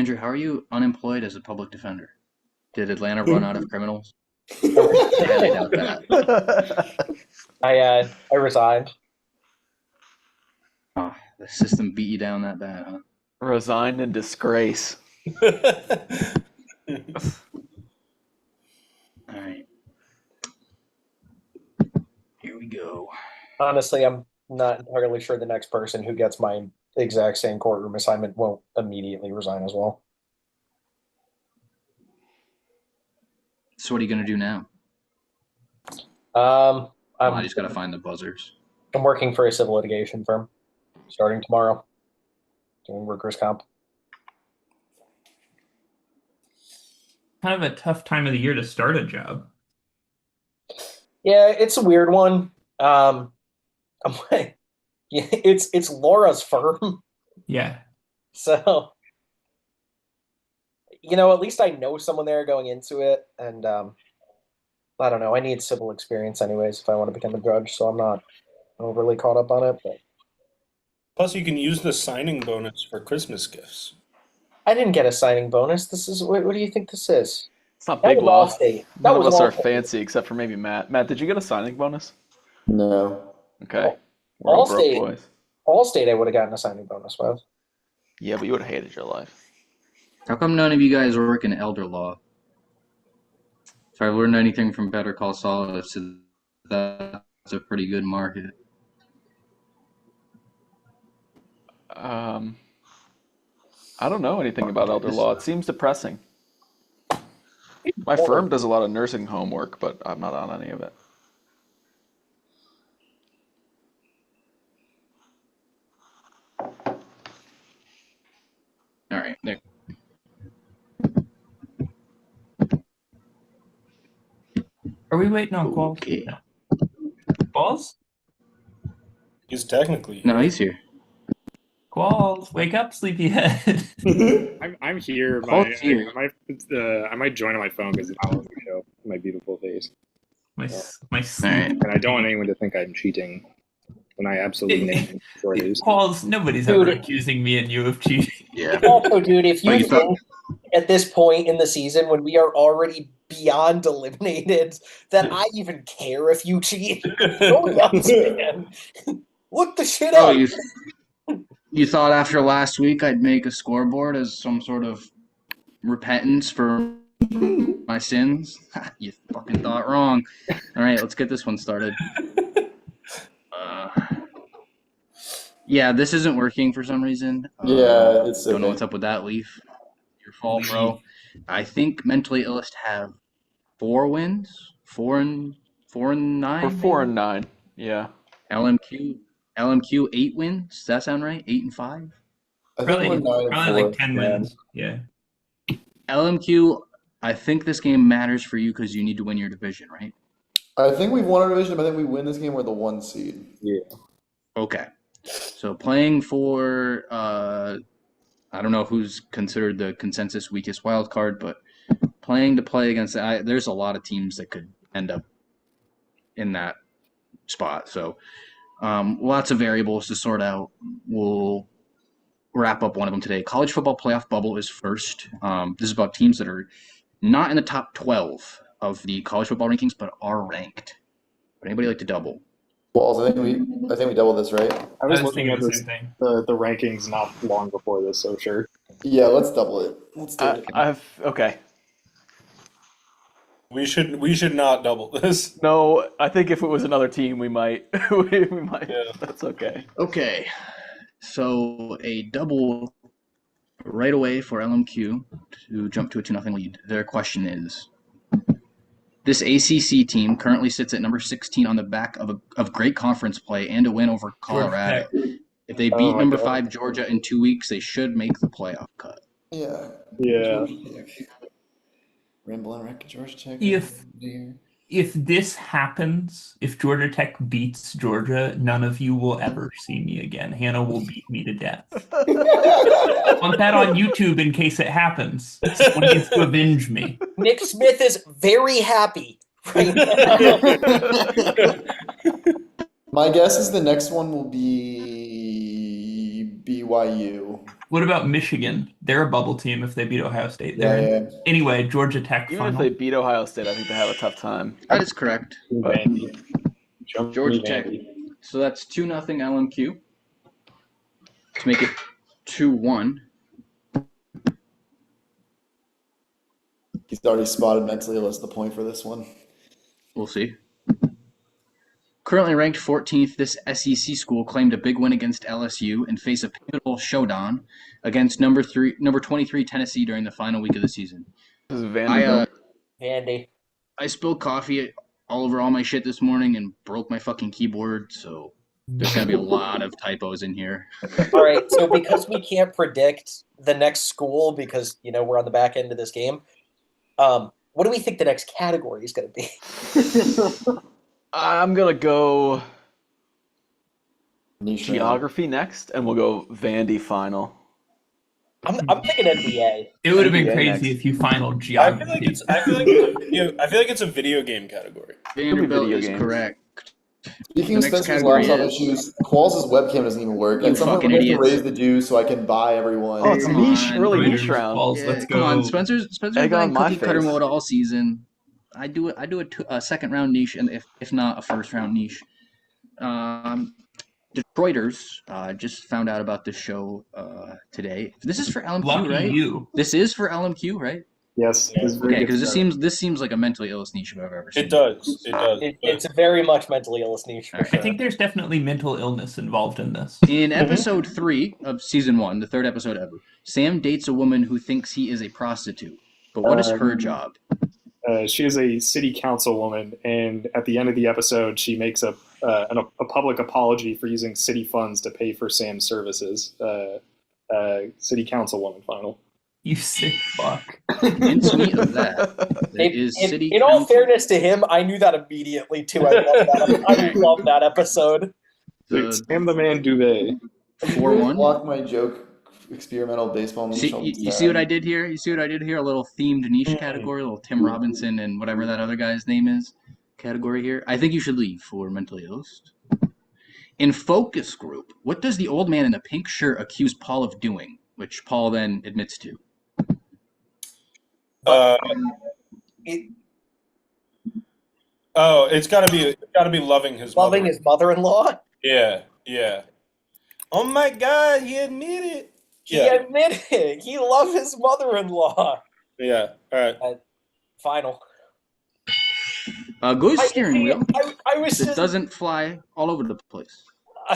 Andrew, how are you unemployed as a public defender? Did Atlanta run out of criminals? I highly doubt that. I resigned. Oh, the system beat you down that bad, huh? Resigned in disgrace. All right. Here we go. Honestly, I'm not entirely sure the next person who gets my exact same courtroom assignment won't immediately resign as well. So what are you gonna do now? Um, I I'm just gotta find the buzzers. I'm working for a civil litigation firm starting tomorrow, doing workers' comp. Kind of a tough time of the year to start a job. Yeah, it's a weird one. I'm like, yeah, it's Laura's firm, Yeah. so at least I know someone there going into it, and I don't know. I need civil experience anyways if I want to become a judge, so I'm not overly caught up on it. But Plus, you can use the signing bonus for Christmas gifts. I didn't get a signing bonus. This is what do you think this is? It's not That big was loss. Allstate. That None of was us are Allstate. fancy except for maybe Matt. Matt, did you get a signing bonus? No. Okay. We're all broke Allstate. boys. Allstate, I would have gotten a signing bonus with. Yeah, but you would have hated your life. How come none of you guys work in elder law? If I've learned anything from Better Call Saul, it's that's a pretty good market. I don't know anything about elder law. It seems depressing. My firm does a lot of nursing home work, but I'm not on any of it. All right, there. Are we waiting on Qualls? Okay. No. Qualls? He's technically No, he's here. Qualls, wake up, sleepyhead. I'm here. Qualls here. I might join on my phone because I want to show my beautiful face, my All sleep. right. and I don't want anyone to think I'm cheating when I absolutely know sure it is. Qualls, nobody's Dude. ever accusing me and you of cheating. Yeah. Also, dude, if But you you thought- think at this point in the season when we are already beyond eliminated that I even care if you cheat, go nuts, man. Look the shit Oh, up. you thought after last week I'd make a scoreboard as some sort of repentance for my sins? You fucking thought wrong. All right, let's get this one started. Yeah, this isn't working for some reason. Yeah, it's Don't know okay. what's up with that, Leaf. Your fault, bro. I think Mentally Illest have 4 wins, 4-9. We're 4-9. Yeah. LMQ 8 wins. Does that sound right? 8-5. I think Probably, we're 9 and probably 4. like 10 wins. Yeah. LMQ, I think this game matters for you because you need to win your division, right? I think we've won our division, but I think we win this game, we're the 1 seed. Yeah. Okay. So playing for, I don't know who's considered the consensus weakest wild card, but playing to play against, there's a lot of teams that could end up in that spot. So lots of variables to sort out. We'll wrap up one of them today. College football playoff bubble is first. This is about teams that are not in the top 12 of the college football rankings, but are ranked. Would anybody like to double? Walls, I think we doubled this, right? I was I was looking thinking at the this, same thing. the rankings not long before this, so sure. Yeah, let's double it. Let's do it. Okay. We should not double this. No, I think if it was another team, we might. we might. Yeah. That's okay. Okay. So a double right away for LMQ to jump to a 2-0 lead. Their question is, this ACC team currently sits at number 16 on the back of great conference play and a win over Colorado. If they beat number 5 Georgia in 2 weeks, they should make the playoff cut. Yeah. Yeah. Ramblin' Wreck, Georgia Tech. If this happens, if Georgia Tech beats Georgia, none of you will ever see me again. Hannah will beat me to death. Want that on YouTube in case it happens. Someone needs to avenge me. Nick Smith is very happy right now. My guess is the next one will be BYU. What about Michigan? They're a bubble team if they beat Ohio State. Yeah, There. yeah. Anyway, Georgia Tech Even if final. they beat Ohio State, I think they have a tough time. That is correct. But Vandy. Show me Georgia Tech. Vandy. So that's 2-0 LMQ to make it 2-1. He's already spotted mentally. What's the point for this one? We'll see. Currently ranked 14th, this SEC school claimed a big win against LSU and face a pivotal showdown against number 23 Tennessee during the final week of the season. this is Vanderbilt. Vandy. I spilled coffee all over all my shit this morning and broke my fucking keyboard, so there's going to be a lot of typos in here. All right, so because we can't predict the next school because, we're on the back end of this game, what do we think the next category is going to be? I'm gonna go Niche geography next, and we'll go Vandy final. I'm thinking NBA. It would have been NBA crazy next. if you final I geography. feel like it's a video game category. Vanderbilt video is games. correct. Speaking of The next Spencer's category laptop is- issues, Qualls' webcam doesn't even work. You At some point, fucking we have to idiots. raise the due so I can buy everyone. Oh, it's Come niche, on, early Raiders, niche round. Balls, Yeah, let's come go. on, Spencer's Egg playing on my cookie cutter face. mode all season. I do a second round niche, and if not a first round niche. Detroiters just found out about this show today. This is for LMQ, Lucky right? you. This is for LMQ, right? Yes. This is very Okay, good because stuff. this seems like a mentally ill niche if I've ever seen. It does. It does. It's very much mentally ill niche for Alright. sure. I think there's definitely mental illness involved in this. In episode 3 of season 1, the third episode ever, Sam dates a woman who thinks he is a prostitute. But what is her job? She is a city councilwoman, and at the end of the episode, she makes a public apology for using city funds to pay for Sam's services. City councilwoman final. You sick fuck. Hints me of that. It is city In all council. fairness to him, I knew that immediately too. I love that episode. Sam the Man Duvet. 4-1. Block my joke. Experimental baseball niche. See, all you the see what time. I did here? You see what I did here? A little themed niche category, a little Tim Robinson and whatever that other guy's name is category here. I think you should leave for mentally ill. In focus group, what does the old man in the pink shirt accuse Paul of doing, which Paul then admits to? It's gotta be loving his Loving mother. his mother-in-law. Yeah. Oh my God, he admitted. He admitted he loved his mother-in-law. Yeah. All right. Final. Good steering wheel I was that just. doesn't fly all over the place.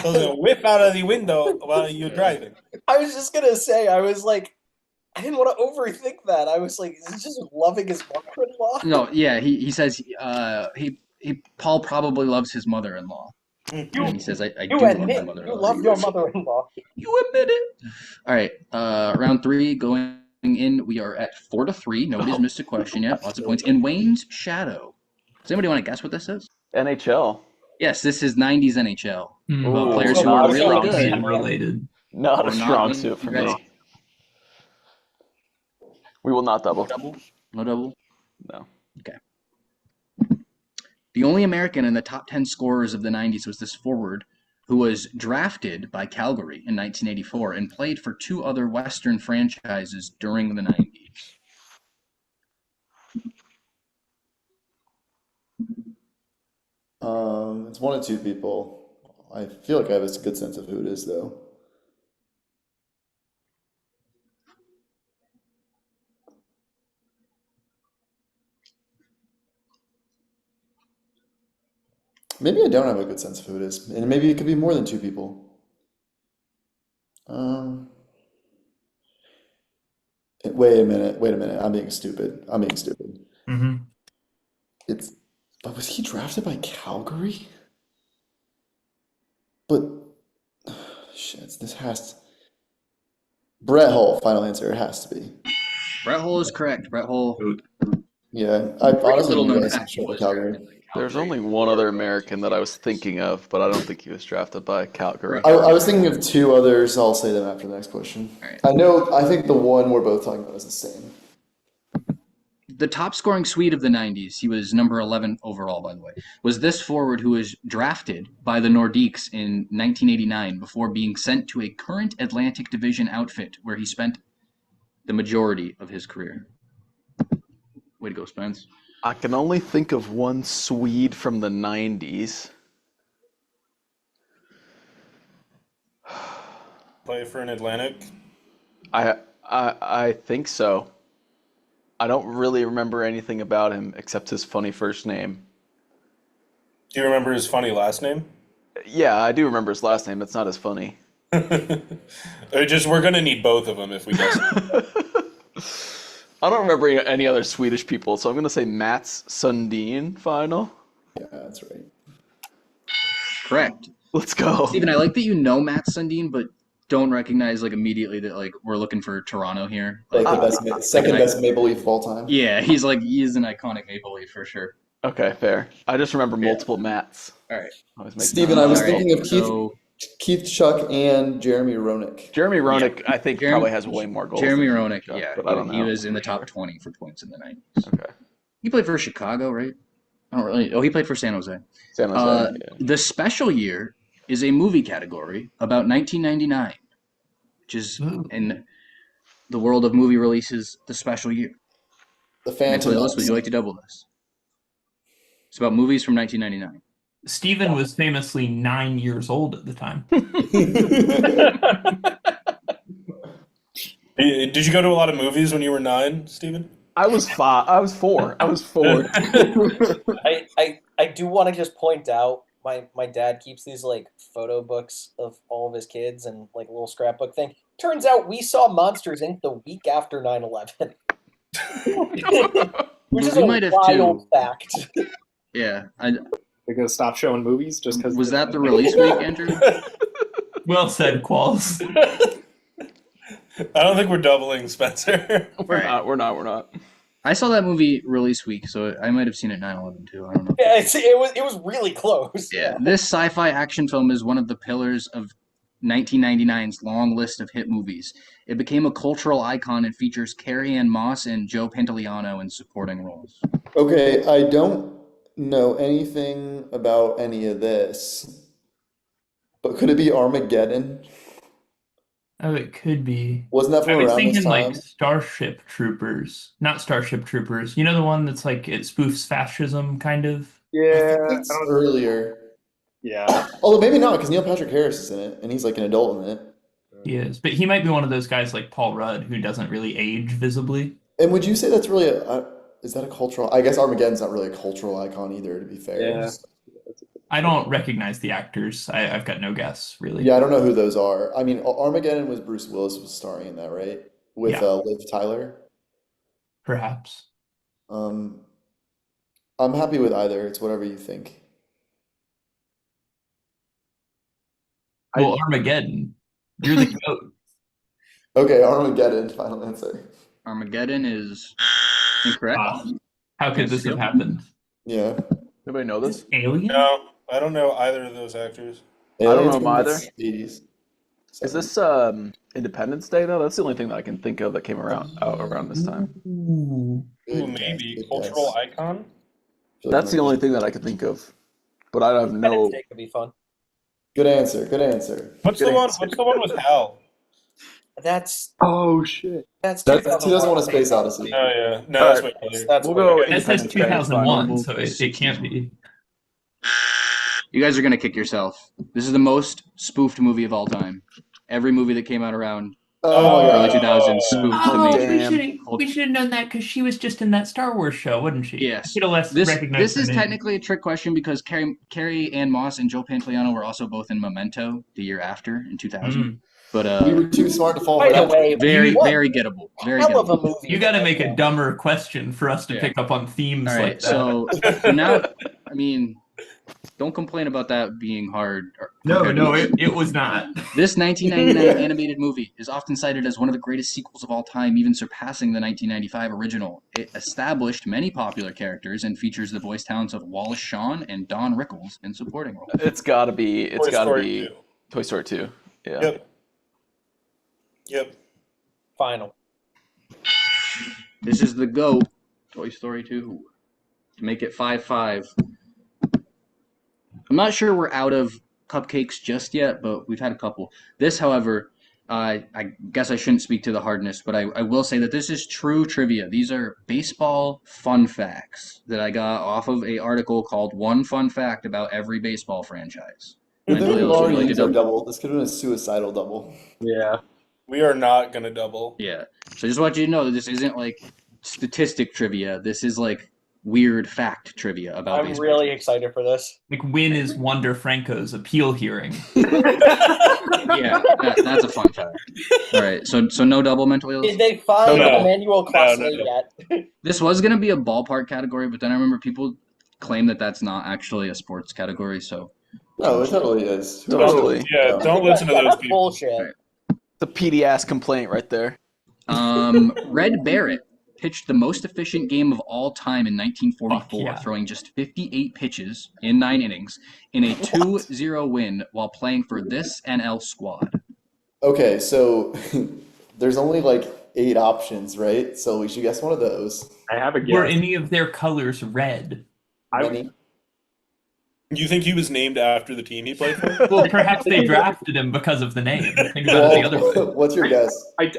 Doesn't whip out of the window while you're driving. I was just gonna say. I was like, I didn't want to overthink that. I was like, is he just loving his mother-in-law? No, yeah, he says Paul probably loves his mother-in-law. And he says, I do You love my admit mother-in-law. you love your mother-in-law. You admit it. All right, round 3 going in. We are at 4-3. Nobody's missed a question yet. Lots of points. In Wayne's shadow. Does anybody want to guess what this is? NHL. Yes, this is 90s NHL. Ooh, Players who not are a really strong good. suit. And related. Not Or a not strong when suit for you guys- me. We will not double. No double? No. Okay. The only American in the top 10 scorers of the 90s was this forward who was drafted by Calgary in 1984 and played for 2 other Western franchises during the 90s. It's 1 of 2 people. I feel like I have a good sense of who it is, though. Maybe I don't have a good sense of who it is, and maybe it could be more than 2 people. Wait a minute. I'm being stupid. Mm-hmm. But was he drafted by Calgary? But shit, this has to. Brett Hull, final answer. It has to be. Brett Hull is correct. Brett Hull. Yeah, I honestly little didn't known realize he fact, was was Calgary. drafted by There's Calgary. only one other American that I was thinking of, but I don't think he was drafted by Calgary. I was thinking of 2 others. I'll say them after the next question. Alright. I think the one we're both talking about is the same. the top scoring Swede of the 90s, he was number 11 overall, by the way, was this forward who was drafted by the Nordiques in 1989 before being sent to a current Atlantic Division outfit where he spent the majority of his career. Way to go, Spence. I can only think of one Swede from the 90s. Play for an Atlantic. I think so. I don't really remember anything about him except his funny first name. Do you remember his funny last name? Yeah, I do remember his last name. It's not as funny. We're gonna need both of them if we guess. I don't remember any other Swedish people, so I'm going to say Mats Sundin final. Yeah, that's right. Correct. Let's go. Steven, I like that you know Matt Sundin, but don't recognize like immediately that like we're looking for Toronto here. Like Like, the second best Maple Leaf of all time. yeah, he's an iconic Maple Leaf for sure. Okay, fair. I just remember multiple Mats. All right. Steven, I was All right, thinking of so Keith Chuck and Jeremy Roenick. Jeremy Roenick, I think, probably has way more goals. Jeremy than Roenick, Chuck, yeah, but I don't know. he was in the top for 20 for points in the 90s. sure. Okay. He played for Chicago, right? I don't really. Oh, he played for San Jose. San Jose. Yeah. The special year is a movie category about 1999, which is in the world of movie releases the special year. The Phantom Nicholas, would you like to double this? It's about movies from 1999. Steven was famously 9 years old at the time. Did you go to a lot of movies when you were 9, Steven? I was 5. I was 4. I was 4. I do want to just point out my dad keeps these like photo books of all of his kids and like a little scrapbook thing. Turns out we saw Monsters Inc. the week after 9/11. Which is We a might have wild too. fact. Yeah, They're gonna stop showing movies just because. was that the release week, Andrew? Well said, Qualls. I don't think we're doubling, Spencer. We're not. I saw that movie release week, so I might have seen it 9/11 too. I don't know. Yeah, it was really close. Yeah, this sci-fi action film is one of the pillars of 1999's long list of hit movies. It became a cultural icon and features Carrie-Anne Moss and Joe Pantoliano in supporting roles. Okay, I don't know anything about any of this, but could it be Armageddon? Oh, it could be. Wasn't that I from was around this thinking time? like Starship Troopers. Not Starship Troopers. You know the one that's like it spoofs fascism, kind of? Yeah, It's earlier. yeah. Although maybe not, because Neil Patrick Harris is in it, and he's like an adult in it. He is. But he might be one of those guys like Paul Rudd who doesn't really age visibly. And would you say that's really is that a cultural? I guess Armageddon's not really a cultural icon either, to be fair. Yeah. I don't recognize the actors. I've got no guess, really. Yeah, I don't know who those are. I mean, Armageddon was Bruce Willis was starring in that, right? With Yeah. Liv Tyler. Perhaps. I'm happy with either. It's whatever you think. Well, Armageddon. You're the goat. Okay, Armageddon, final answer. Armageddon is incorrect. How could this have happened? Yeah. Anybody know this? Alien? No, I don't know either of those actors. I don't know Aliens them from the either. 80s. Is this Independence Day though? That's the only thing that I can think of that came out around this time. Ooh. Good Ooh, guess, maybe good cultural guess. icon. Feel like That's the only thing that I could think of. But I have no. Independence Day could be fun. Good answer. Good answer. What's Good the one? answer. What's the one with Hal? That's Oh shit. That's 2001: A Space Odyssey. Oh yeah, no, All that's right. my player. That's We'll what go it That is. says Independence Day is fine. 2001, We'll- so it can't be. You guys are gonna kick yourself. This is the most spoofed movie of all time. Every movie that came out around Oh my early God. 2000s spoofed the Oh, major. Damn. we should have known that because she was just in that Star Wars show, wasn't she? Yes. Should have less This recognized her is name. technically a trick question because Carrie-Anne Moss and Joe Pantoliano were also both in Memento the year after in 2000. Mm. But We were too smart to fall By for the that. way, very what very gettable. Very hell of a gettable. movie. You got to make a dumber question for us to Yeah. pick up on themes All like right, that. so now, I mean, don't complain about that being hard. No, compared to it was not. This 1999 animated movie is often cited as one of the greatest sequels of all time, even surpassing the 1995 original. It established many popular characters and features the voice talents of Wallace Shawn and Don Rickles in supporting roles. It's gotta be. Toy Story 2. Toy Story 2. Yeah. Yep. Yep. Final. This is the GOAT Toy Story 2 to make it 5-5. I'm not sure we're out of cupcakes just yet, but we've had a couple. This, however, I guess I shouldn't speak to the hardness, but I will say that this is true trivia. These are baseball fun facts that I got off of an article called One Fun Fact About Every Baseball Franchise. But then Mentally we've Illustrated, already like a used our double. double. This could have been a suicidal double. Yeah. We are not gonna double. Yeah. So I just want you to know that this isn't like statistic trivia. This is like weird fact trivia about I'm baseball. really excited for this. Like, when is Wander Franco's appeal hearing? Yeah, that's a fun fact. All right, so no double mentally ill. Did they find No. Emmanuel Costley No. yet? This was gonna be a ballpark category, but then I remember people claim that that's not actually a sports category. So No, it totally is. Totally. Yeah, don't listen to Yeah, those that's people. bullshit. Right. The PD-ass complaint right there. Red Barrett pitched the most efficient game of all time in 1944, Fuck yeah. throwing just 58 pitches in 9 innings in a 2-0 win while playing for this NL squad. Okay, so there's only like 8 options, right? So we should guess one of those. I have a Were guess. any of their colors red? Many. You think he was named after the team he played for? Well, perhaps they drafted him because of the name. Think about it the other way. Well, what's your guess? I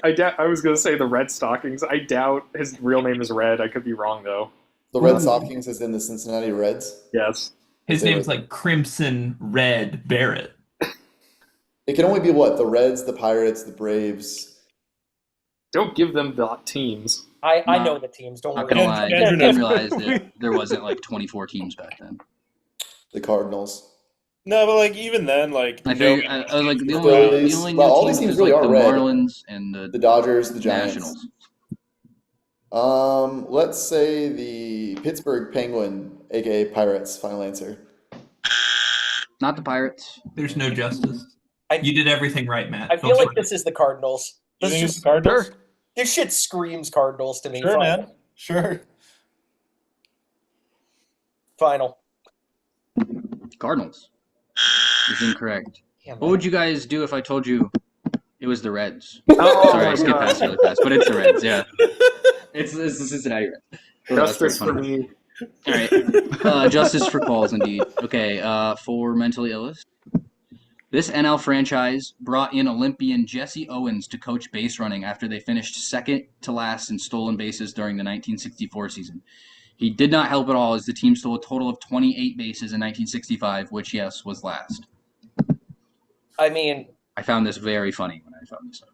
was going to say the Red Stockings. I doubt his real name is Red. I could be wrong, though. The Red Stockings is in the Cincinnati Reds. Yes. His They name's were- like Crimson Red Barrett. It can only be what? The Reds, the Pirates, the Braves. Don't give them the teams. I know the teams. Don't Not worry. gonna lie, I Andrew didn't knows. realize that there wasn't like 24 teams back then. The Cardinals. No, but like even then, like I no- think I was like the Phillies. only Well, all new these teams teams is really like are the red. Marlins and The the Dodgers, the Giants. Nationals. Let's say the Pittsburgh Penguin, aka Pirates. Final answer. Not the Pirates. There's no justice. I- You did everything right, Matt. I Don't feel like sweat this is the Cardinals. you This think is it's just the Cardinals? Sure. this shit screams Cardinals to me. Sure, Final. man. Sure. Final. Cardinals is incorrect. Damn, What would you guys do if I told you it was the Reds? Oh, Sorry, I my skipped God. past really fast, but it's the Reds. Yeah, it's the Cincinnati Reds. Oh, that's Justice for pretty me. funny. All right, justice for calls indeed. Okay, for mentally illest. This NL franchise brought in Olympian Jesse Owens to coach base running after they finished second to last in stolen bases during the 1964 season. He did not help at all as the team stole a total of 28 bases in 1965, which, yes, was last. I mean, I found this very funny when I found this out.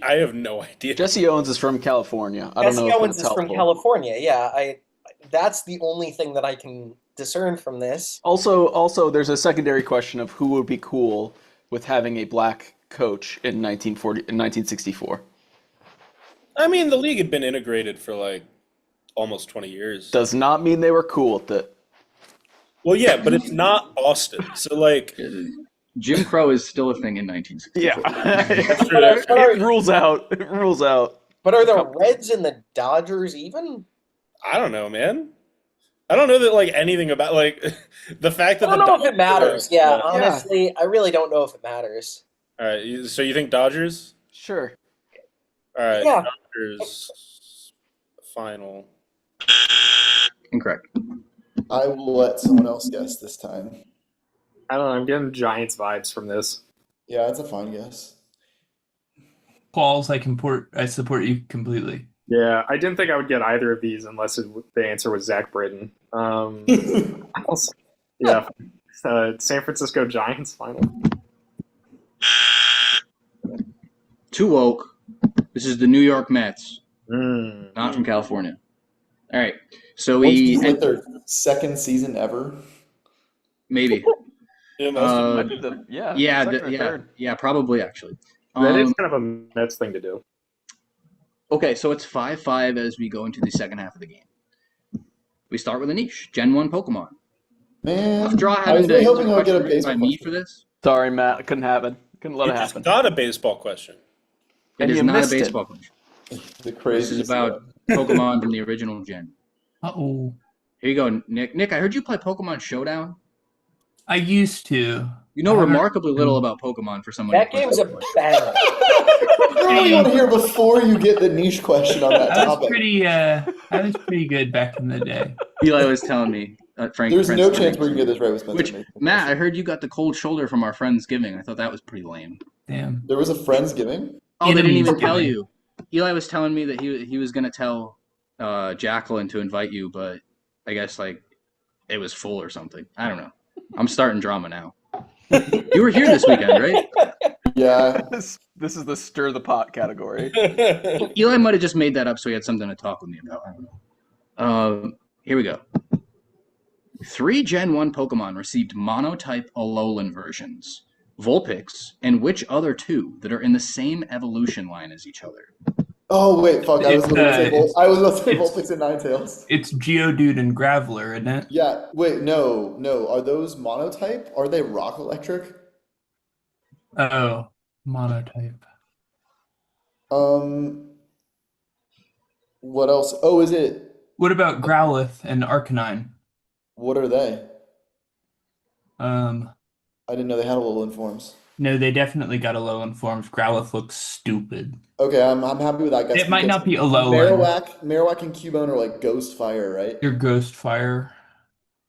I have no idea. Jesse Owens is from California. I don't Jesse know if Owens that's is from helpful. California. Yeah, that's the only thing that I can discern from this. Also, there's a secondary question of who would be cool with having a black coach in 1964. I mean, the league had been integrated for like almost 20 years. Does not mean they were cool with it. Well, yeah, but it's not Austin. So like, Jim Crow is still a thing in 1964. that's true. It rules out. It rules out. But are the Reds and the Dodgers even? I don't know, man. I don't know that like anything about like the fact that I don't the know if it matters. Yeah, Yeah. honestly, I really don't know if it matters. All right, so you think Dodgers? Sure. All right, Yeah. Dodgers final. Incorrect. I will let someone else guess this time. I don't know. I'm getting Giants vibes from this. Yeah, that's a fine guess. Pauls, I support you completely. Yeah, I didn't think I would get either of these unless the answer was Zach Britton. Yeah, San Francisco Giants final. Too woke. This is the New York Mets, Mm. not from California. All right, so Was we this like their second season ever? maybe. Yeah, most of Might be the- Yeah, second or yeah, third. yeah, probably actually. That is kind of a Mets thing to do. Okay, so it's 5-5 as we go into the second half of the game. We start with a niche, Gen 1 Pokemon. Man, Tough draw I having was really to hoping I would get a question written by baseball me question. for this. Sorry, Matt. It couldn't happen. Couldn't let you it just happen. got a baseball question. It And is you not a missed it. baseball question. The This craziest is about one. Pokemon from the original gen. Uh-oh. Here you go, Nick. Nick, I heard you play Pokemon Showdown. I used to. You know I haven't- remarkably little about Pokemon for someone. That who plays game's a Pokemon. banger. I really want to hear before you get the niche question on that I was topic. pretty good back in the day. Eli was telling me, Frank. There's no Friendsgiving. chance we're gonna get this right with Spencer. Which, Matt, I heard you got the cold shoulder from our Friendsgiving. I thought that was pretty lame. Damn. There was a Friendsgiving? Oh, they didn't even Enemies tell giving. you. Eli was telling me that he was gonna tell Jacqueline to invite you, but I guess like it was full or something. I don't know. I'm starting drama now. You were here this weekend, right? Yeah. This is the stir the pot category. Eli might have just made that up so he had something to talk with me about. I don't know. Here we go. 3 Gen 1 Pokemon received monotype Alolan versions. Vulpix, and which other 2 that are in the same evolution line as each other? Oh wait, fuck! I was It's, about to say it's- Vulpix and Ninetales. It's Geodude and Graveler, isn't it? Yeah. Wait, no. Are those monotype? Are they rock electric? Oh, monotype. What else? Oh, is it? What about Growlithe and Arcanine? What are they? Um, I didn't know they had Alolan forms. no, they definitely got Alolan forms. Growlithe looks stupid. Okay, I'm happy with that. Guess It might because not be Alolan. Marowak, and Cubone are like Ghost Fire, right? Your Ghost Fire.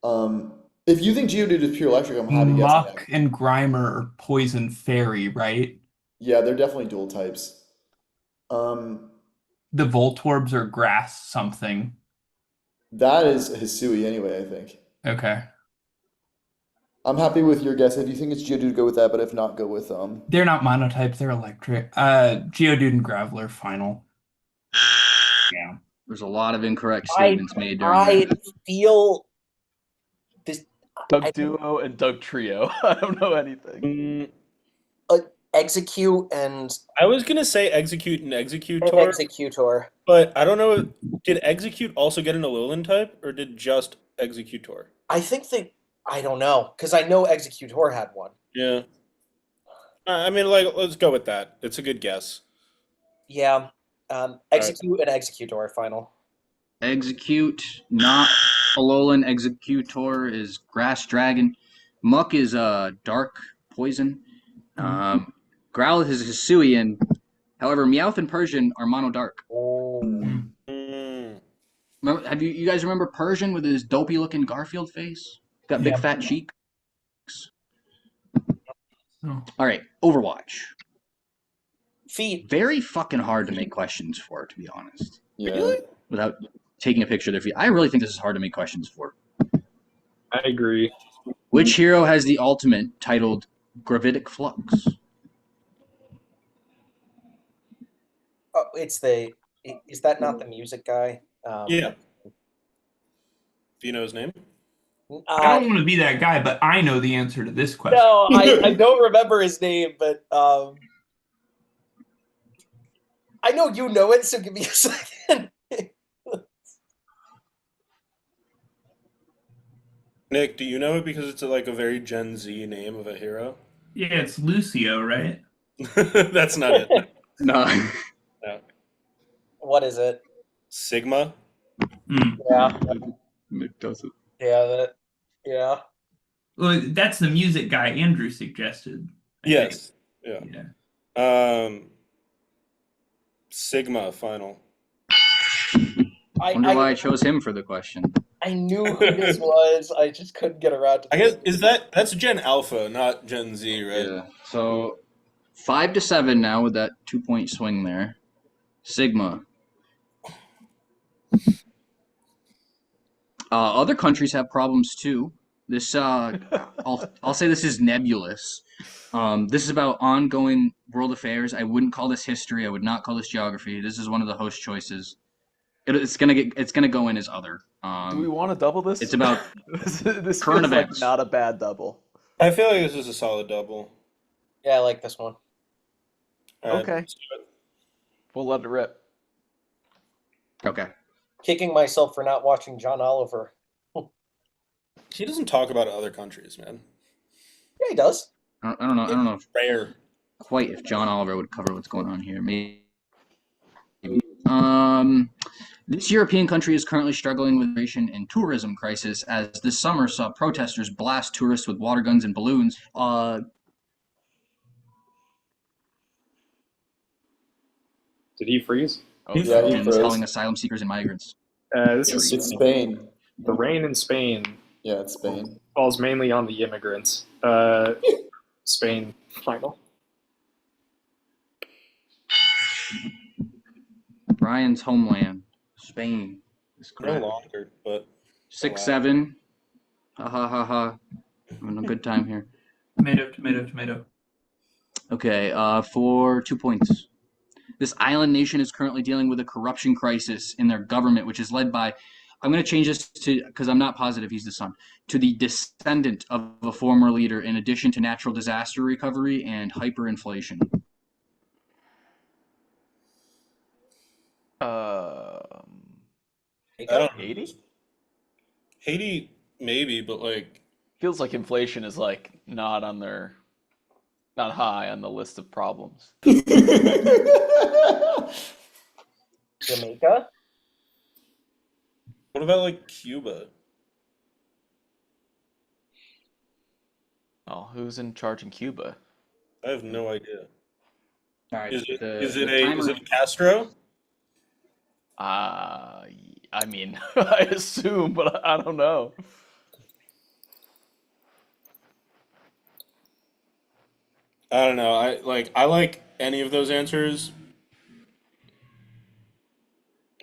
If you think Geodude is pure electric, I'm happy guessing Mach that. and Grimer are Poison Fairy, right? Yeah, they're definitely dual types. The Voltorbs are Grass something. That is Hisui anyway, I think. Okay. I'm happy with your guess. If you think it's Geodude, go with that. But if not, go with They're not monotypes, they're electric. Geodude and Graveler, final. Yeah. There's a lot of incorrect statements made during I that. feel this. Doug Duo and Doug Trio. I don't know anything. Execute and I was gonna say Execute and Executor, Executor. but I don't know. Did Execute also get an Alolan type, or did just Executor? I think they. I don't know because I know Executor had one. Yeah. I mean, like, let's go with that. It's a good guess. Yeah. Execute and Executor final. Execute, not Alolan. Executor is Grass Dragon. Muck is Dark Poison. Growlithe is Hisuian. However, Meowth and Persian are Mono Dark. Oh. Remember, you guys remember Persian with his dopey looking Garfield face? Got big fat cheeks. Oh. All right, Overwatch. Feet. Very fucking hard to make questions for, to be honest. Yeah. Without taking a picture of their feet. I really think this is hard to make questions for. I agree. Which hero has the ultimate titled Gravitic Flux? Oh, it's the. Is that not the music guy? Yeah. Do you know his name? I don't want to be that guy, but I know the answer to this question. No, I don't remember his name, but I know you know it. So give me a second. Nick, do you know it because it's like a very Gen Z name of a hero? Yeah, it's Lucio, right? That's not it. No. No. What is it? Sigma. Yeah, Nick does it. yeah. Well, that's the music guy Andrew suggested. I Yes. think. Yeah. Yeah. Sigma final. Wonder why I chose him for the question. I knew who this was. I just couldn't get around to. I guess that's Gen Alpha, not Gen Z, right? Yeah. So 5-7 now with that 2-point swing there. Sigma. Other countries have problems too. This I'll say this is nebulous. This is about ongoing world affairs. I wouldn't call this history. I would not call this geography. This is one of the host choices. It's gonna go in as other. Do we want to double this? It's about this current feels like events. not a bad double. I feel like this is a solid double. Yeah, I like this one. All right, Okay. let's do it. We'll let it rip. Okay. Kicking myself for not watching John Oliver. He doesn't talk about other countries, man. Yeah, he does. I don't know. I don't know if Rare. quite if John Oliver would cover what's going on here. Maybe. This European country is currently struggling with migration and tourism crisis as this summer saw protesters blast tourists with water guns and balloons. Did he freeze? Oh, Yeah, no. he Russians froze. calling asylum seekers and migrants. This is It's Spain. the rain in Spain Yeah, it's Spain. falls mainly on the immigrants. Spain final. Brian's homeland, Spain, is No correct. longer, but 6-7. Ha ha ha ha. Having a good time here. Tomato, tomato, tomato. Okay, for 2 points. This island nation is currently dealing with a corruption crisis in their government, which is led by, I'm going to change this to, because I'm not positive he's the son, to the descendant of a former leader, in addition to natural disaster recovery and hyperinflation. I don't know. Haiti? Haiti, maybe, but like, Feels like inflation is like not high on the list of problems. Jamaica? what about like Cuba? Oh, who's in charge in Cuba? I have no idea. All right, Is it timer. Castro? I mean, I assume, but I don't know. I don't know. I like any of those answers.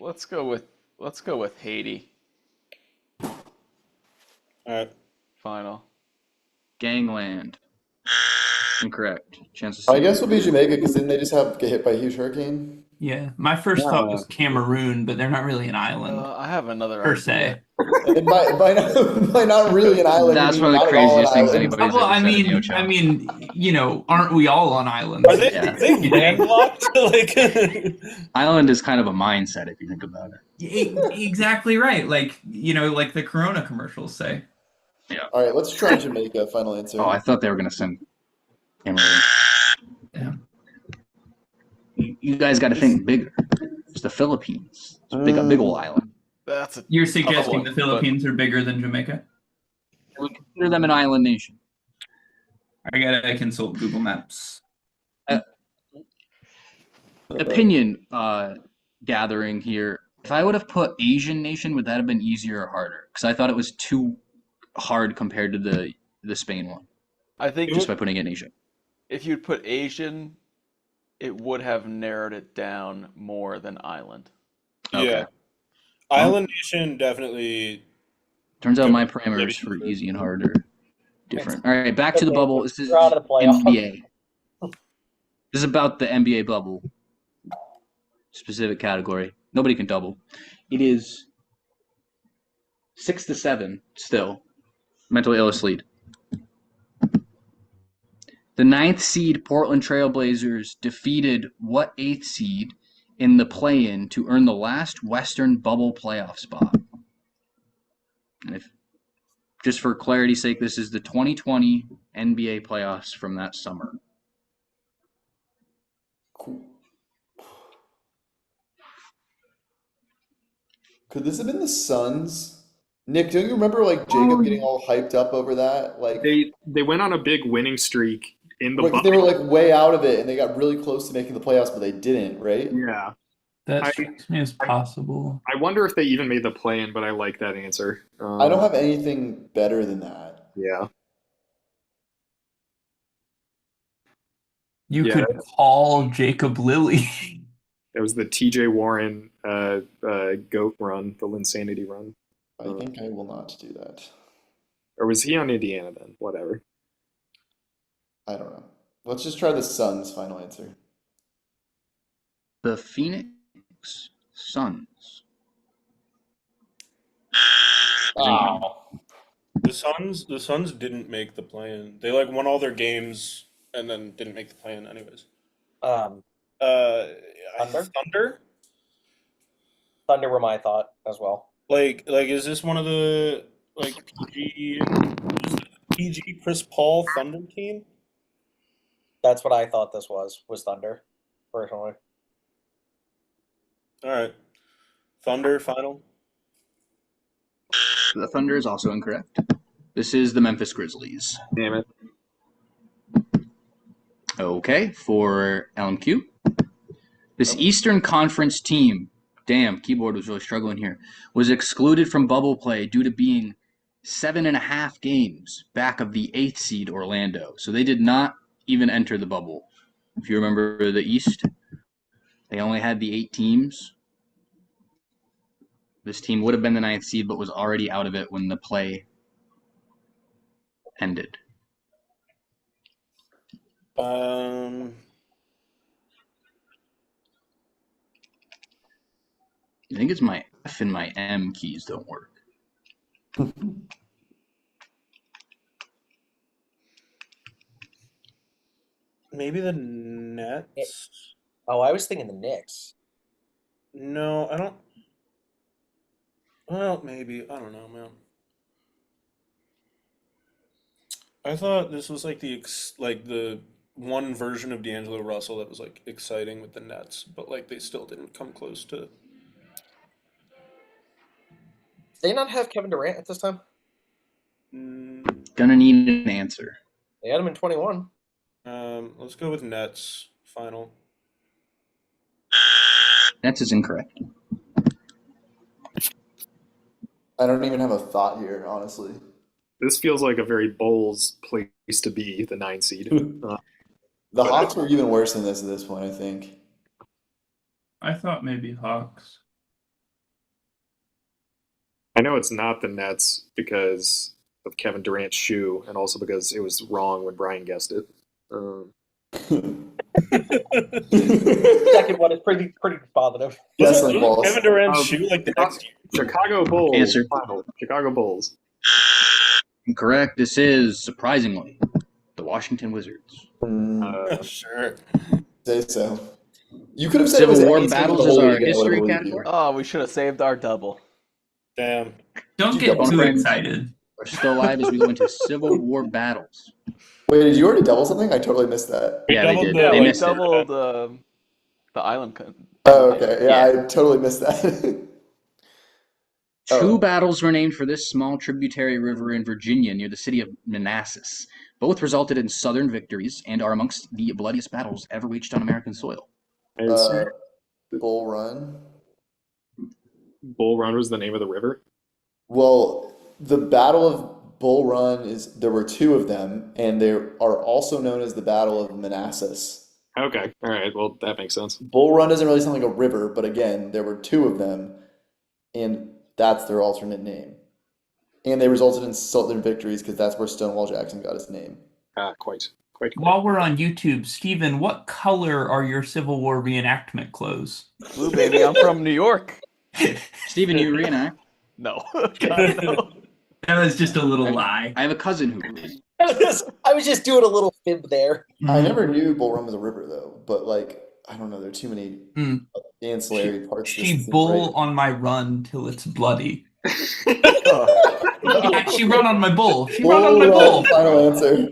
Let's go with Haiti. All right. Final. Gangland. Incorrect. Chances. I guess would be Jamaica because didn't they just get hit by a huge hurricane? Yeah, my first thought was Cameroon, but they're not really an island I have another per idea. se. And by not really an island, That's you one mean of the not at all an craziest things island. anybody's Well, ever I said in mean, Yocho. I mean, you know, aren't we all on islands? Are they, Yeah. are they landlocked? Like, Island is kind of a mindset if you think about it. Exactly right. Like, you know, like the Corona commercials say. All right, let's try Jamaica. Final answer. Oh, I thought they were going to send Cameroon. Yeah. You guys got to think bigger. It's the Philippines. It's a big old island. That's a You're tough suggesting one, the Philippines are bigger than Jamaica? I would consider them an island nation. I gotta consult Google Maps. Opinion gathering here. If I would have put Asian nation, would that have been easier or harder? Because I thought it was too hard compared to the Spain one, I think just by putting it in Asia. if you'd put Asian, it would have narrowed it down more than island. Okay. yeah. Island nation definitely. Turns out my parameters for easy and hard are different. All right, back to the bubble. This is We're out of the playoffs. NBA. This is about the NBA bubble. Specific category. Nobody can double. It is 6-7 still. Mentally illest lead. The 9th seed Portland Trailblazers defeated what 8th seed in the play-in to earn the last Western bubble playoff spot? And if, just for clarity's sake, this is the 2020 NBA playoffs from that summer. Cool. Could this have been the Suns? Nick, don't you remember like Jacob getting all hyped up over that? Like They went on a big winning streak in the like, they were like way out of it and they got really close to making the playoffs, but they didn't, right? Yeah. That I- strikes me as possible. I wonder if they even made the play-in, but I like that answer. I don't have anything better than that. Yeah. You Yeah. could call Jacob Lilly. It was the TJ Warren GOAT run, the Linsanity run. I think I will not do that. Or was he on Indiana then? Whatever. I don't know. Let's just try the Suns. Final answer. The Phoenix Suns. Oh. The Suns didn't make the play-in. They like won all their games and then didn't make the play-in anyways. Thunder? Thunder were my thought as well. Like is this one of the like PG Chris Paul Thunder team? That's what I thought this was Thunder, personally. All right. Thunder final. The Thunder is also incorrect. This is the Memphis Grizzlies. Damn it. Okay, for LMQ. This Eastern Conference team, damn, keyboard was really struggling here, was excluded from bubble play due to being 7.5 games back of the 8th seed Orlando. So they did not even enter the bubble. If you remember the East, they only had the 8 teams. This team would have been the 9th seed, but was already out of it when the play ended. I think it's my F and my M keys don't work. Maybe the Nets. Oh, I was thinking the Knicks. No, I don't. Well, maybe I don't know, man. I thought this was like the one version of D'Angelo Russell that was like exciting with the Nets, but like they still didn't come close to. Did they not have Kevin Durant at this time? Gonna need an answer. They had him in 21. Let's go with Nets final. Nets is incorrect. I don't even have a thought here, honestly. This feels like a very Bulls place to be, the 9 seed. The Hawks were even worse than this at this point, I think. I thought maybe Hawks. I know it's not the Nets because of Kevin Durant's shoe, and also because it was wrong when Brian guessed it. Second one is pretty positive. Definitely false. Kevin Durant's shoe like the next year. Chicago Bulls. Answer. Final. Chicago Bulls. Incorrect. This is, surprisingly, the Washington Wizards. Sure. Say so. You could have said Civil it was War any team in battles the is whole our league, and I would've history believed you. category. Oh, we should have saved our double. Damn. Don't You get double too friends. excited. We're still alive as we go into Civil War battles. Wait, did you already double something? I totally missed that. We Yeah, they doubled did. the- They we missed it. doubled the island. Oh, okay. Yeah, Yeah. I totally missed that. Two Oh. battles were named for this small tributary river in Virginia near the city of Manassas. Both resulted in Southern victories and are amongst the bloodiest battles ever waged on American soil. Bull Run. Bull Run was the name of the river. Well, the Battle of Bull Run there were 2 of them, and they are also known as the Battle of Manassas. Okay, all right. Well, that makes sense. Bull Run doesn't really sound like a river, but again, there were 2 of them, and that's their alternate name. And they resulted in Southern victories because that's where Stonewall Jackson got his name. Quite. While we're on YouTube, Steven, what color are your Civil War reenactment clothes? Blue, baby. I'm from New York. Steven, you reenact. No. God, no. That was just a little lie. I have a cousin who is. I was just doing a little fib there. I never knew Bull Run was a river, though, but I don't know, there are too many ancillary parts to this. She that seem bull right. on my run till it's bloody. Oh. She run on my bull. She Bull run on my Run, bull. final answer.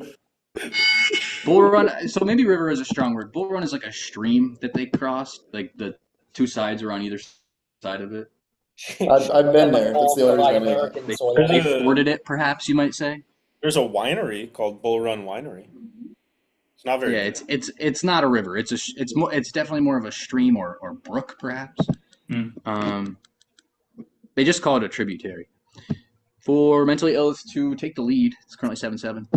Bull Run, so maybe river is a strong word. Bull Run is like a stream that they crossed. Like the 2 sides are on either side of it. I've been there. That's the only reason I know. American They, soil. they forded it, perhaps you might say. There's a winery called Bull Run Winery. It's not very. Yeah, good. it's not a river. It's definitely more of a stream or brook, perhaps. They just call it a tributary. For mentally ill to take the lead, it's currently 7-7.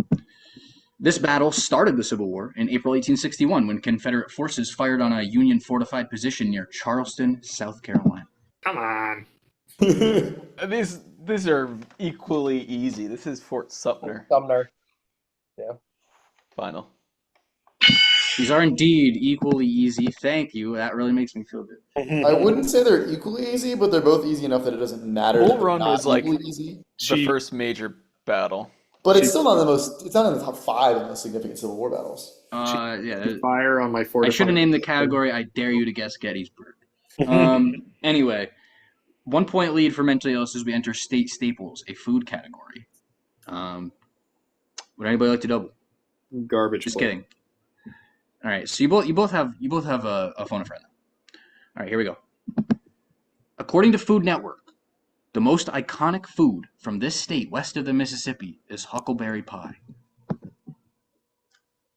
This battle started the Civil War in April 1861 when Confederate forces fired on a Union fortified position near Charleston, South Carolina. Come on. These are equally easy. This is Fort Sumter. Sumner. Final. These are indeed equally easy. Thank you. That really makes me feel good. I wouldn't say they're equally easy, but they're both easy enough that it doesn't matter. Bull that they're Run not was like equally easy. the first major battle. But it's still not it's not in the top 5 of the most significant Civil War battles. Yeah. Fire on my I fortified. should have named the category I dare you to guess Gettysburg. Anyway, 1 point lead for mentally ill as we enter state staples, a food category. Would anybody like to double? Garbage. Just plate. kidding. All right, so you both have a phone a friend. All right, here we go. According to Food Network, the most iconic food from this state west of the Mississippi is huckleberry pie.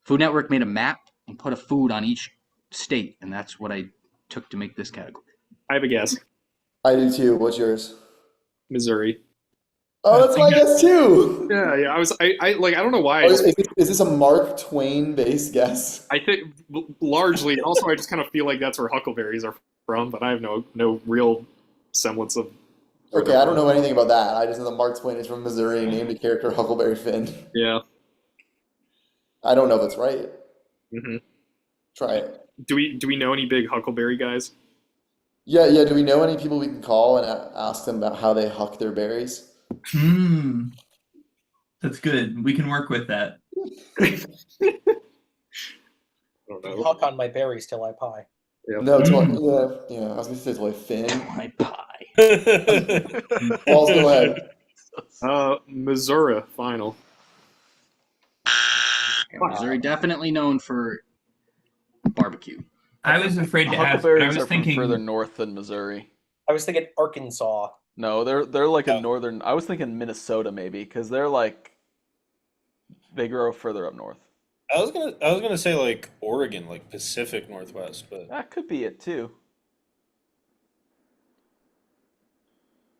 Food Network made a map and put a food on each state, and that's what I took to make this category. I have a guess. I do too. What's yours? Missouri. Oh, that's my guess too. Yeah. I don't know why. Oh, is this a Mark Twain based guess? I think largely, and also I just kind of feel like that's where huckleberries are from, but I have no real semblance of. Okay, I don't know anything about that. I just know that Mark Twain is from Missouri, named a character Huckleberry Finn. Yeah. I don't know if that's right. Mm-hmm. Try it. Do we know any big huckleberry guys? Yeah. Do we know any people we can call and ask them about how they huck their berries? That's good. We can work with that. I don't know. Huck on my berries till I pie. Yeah. No, yeah. I was gonna say it's Finn. My pie. Balls, go ahead. Missouri final. Missouri definitely known for barbecue. I was afraid to ask, but I Huckleberries was are from thinking further north than Missouri. I was thinking Arkansas. No, they're like Oh. a northern. I was thinking Minnesota maybe because they grow further up north. I was gonna say like Oregon, like Pacific Northwest, but That could be it too.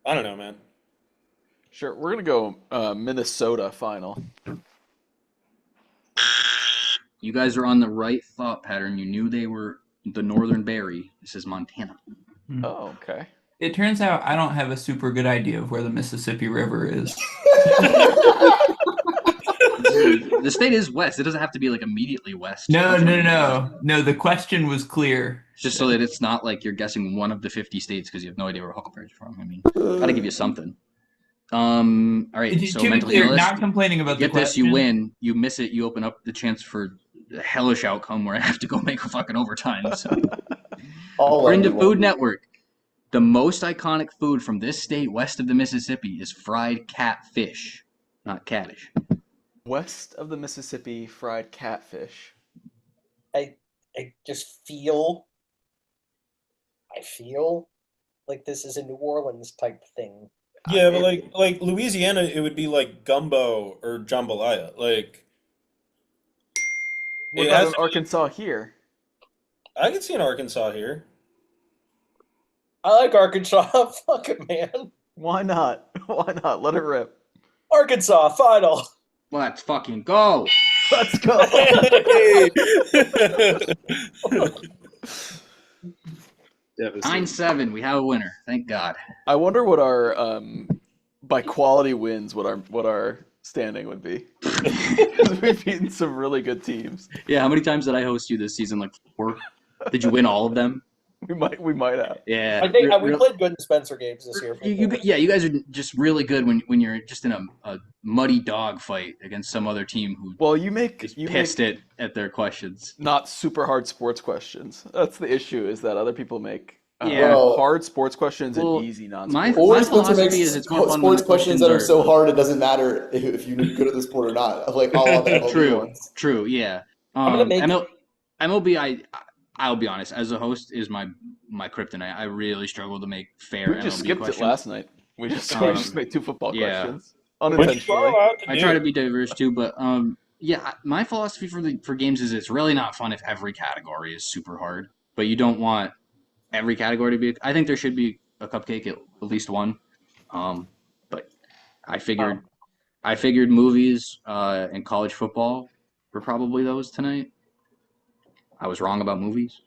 I don't know, man. Sure, we're gonna go Minnesota final. You guys are on the right thought pattern. You knew they were the northern berry. This is Montana. Oh, okay. it turns out I don't have a super good idea of where the Mississippi River is. The state is west. It doesn't have to be like immediately west. No. The question was clear. Just so that it's not like you're guessing one of the 50 states because you have no idea where Huckleberry's from. I mean, gotta give you something. All right. So To be mental clear, illness. not complaining about You the get this, question. you win. You miss it, you open up the chance for a hellish outcome where I have to go make a fucking overtime. So, according to Food Network, the most iconic food from this state west of the Mississippi is fried catfish, not caddish. West of the Mississippi, fried catfish. I just feel like this is a New Orleans type thing. Yeah, but like Louisiana, it would be like gumbo or jambalaya. Like What it about has in to be- Arkansas here? I could see an Arkansas here. I like Arkansas. Fuck it, man. Why not? Why not? Let it rip. Arkansas final. Let's fucking go. Let's go. 9-7. We have a winner. Thank God. I wonder what our by quality wins what our standing would be. 'Cause we've beaten some really good teams. Yeah, how many times did I host you this season? Like 4? Did you win all of them? We might have. Yeah. I think we played good in Spencer games this year. You guys are just really good when you're just in a muddy dog fight against some other team who Well, is you make pissed at their questions. not super hard sports questions. That's the issue, is that other people make Yeah. hard sports questions Well, and easy my non-sports. Or My Spencer philosophy makes is it's more fun when sports the questions questions that are are- so hard it doesn't matter if you're good at the sport or not. Like all of the MLB ones. True, yeah. I'm gonna make- MLB, I'll be honest, as a host, is my kryptonite. I really struggle to make fair We just MLB skipped questions. it last night. We just made 2 football yeah. questions Which unintentionally. you're allowed to I do. try to be diverse too, but yeah, my philosophy for games is it's really not fun if every category is super hard. But you don't want every category to be. I think there should be a cupcake at least one. But I figured movies and college football were probably those tonight. I was wrong about movies.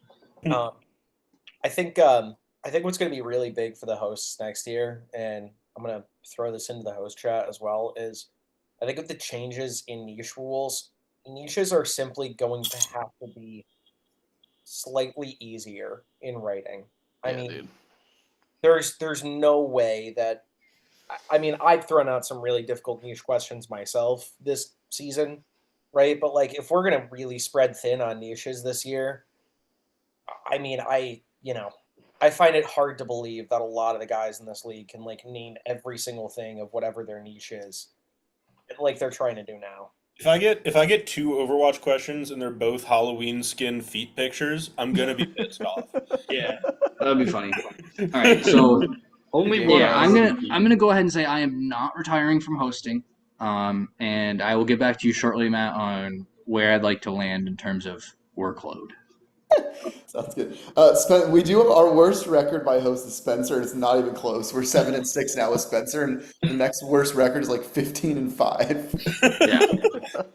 I think what's going to be really big for the hosts next year, and I'm going to throw this into the host chat as well, is I think with the changes in niche rules, niches are simply going to have to be slightly easier in writing. I mean, dude. there's no way that. I mean, I've thrown out some really difficult niche questions myself this season, right? But like, if we're gonna really spread thin on niches this year, I mean, I find it hard to believe that a lot of the guys in this league can like name every single thing of whatever their niche is, like they're trying to do now. If I get 2 Overwatch questions and they're both Halloween skin feet pictures, I'm gonna be pissed off. Yeah, that'd be funny. All right, so Only one. yeah, I'm gonna go ahead and say I am not retiring from hosting. And I will get back to you shortly, Matt, on where I'd like to land in terms of workload. Sounds good. We do have our worst record by host is Spencer, and it's not even close. We're 7-6 now with Spencer, and the next worst record is like 15-5. Yeah.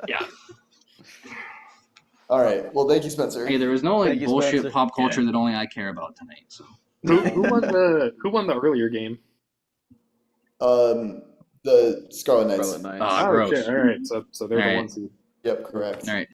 Yeah. All right. Well, thank you, Spencer. Hey, there was no like Thank you, bullshit Spencer. pop culture Yeah. that only I care about tonight. So Who won the earlier game? The Scarlet Knights. Scarlet Knights. Oh gross. shit! All right, so they're All the right. ones who. Yep, correct. All right.